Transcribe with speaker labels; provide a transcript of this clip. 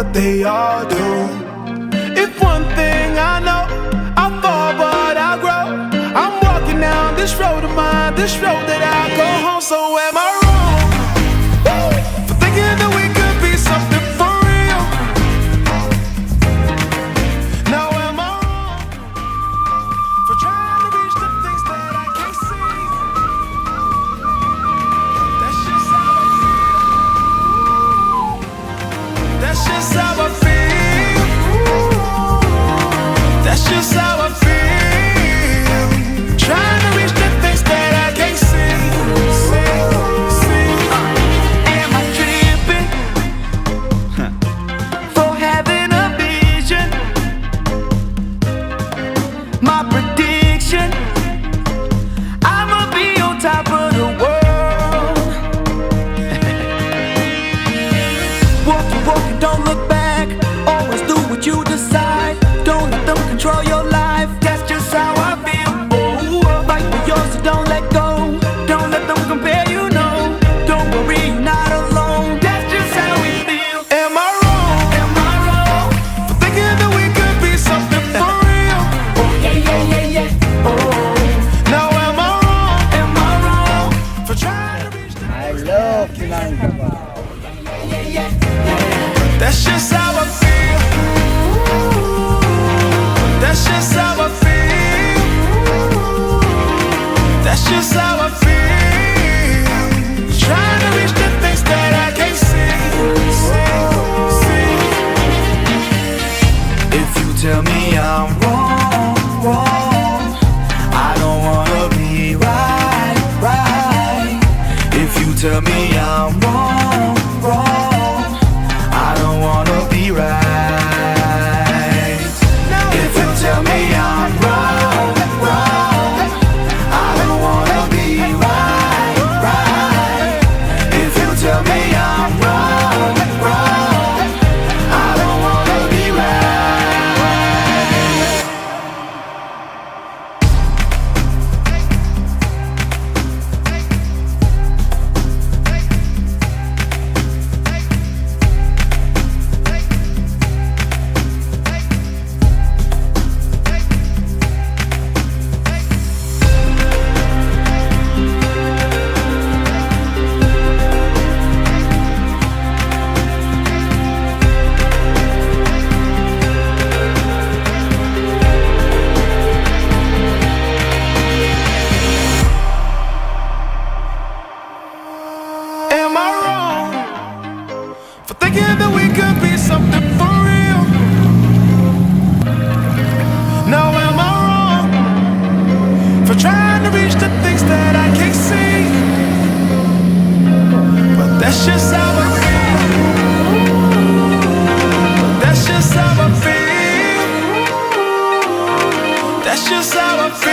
Speaker 1: what they all do. If one thing I know, I fall but I grow. I'm walking down this road of mine, this road that I go home. So am I wrong for thinking that we could be something for real? Now am I wrong for trying to reach the things that I can't see? That's just how I feel. That's just how I feel. That's just how I feel. Trying to reach the things that I can't see.
Speaker 2: Am I tripping for having a vision? My prediction, I'ma be on top of the world. Walking, walking, don't look back. Always do what you decide. Don't let them control your life. That's just how I feel. Oh, fight for yours, so don't let go. Don't let them compare you, no. Don't worry, you're not alone. That's just how we feel.
Speaker 1: Am I wrong?
Speaker 2: Am I wrong?
Speaker 1: For thinking that we could be something for real?
Speaker 2: Oh, yeah, yeah, yeah, yeah. Oh,
Speaker 1: Now am I wrong
Speaker 2: am I wrong?
Speaker 1: for trying to reach the
Speaker 3: I love Minangkabau.
Speaker 2: Yeah, yeah, yeah.
Speaker 1: That's just how I feel. That's just how I feel. That's just how I feel. Trying to reach the things that I can't see.
Speaker 2: If you tell me I'm wrong, wrong, I don't wanna be right, right. If you tell me I'm wrong, wrong, I don't wanna be right. If you tell me I'm wrong, wrong, I don't wanna be right, right. If you tell me I'm wrong, wrong, I don't wanna be right.
Speaker 1: Am I wrong for thinking that we could be something for real? Now am I wrong for trying to reach the things that I can't see? But that's just how I feel. That's just how I feel. That's just how I feel.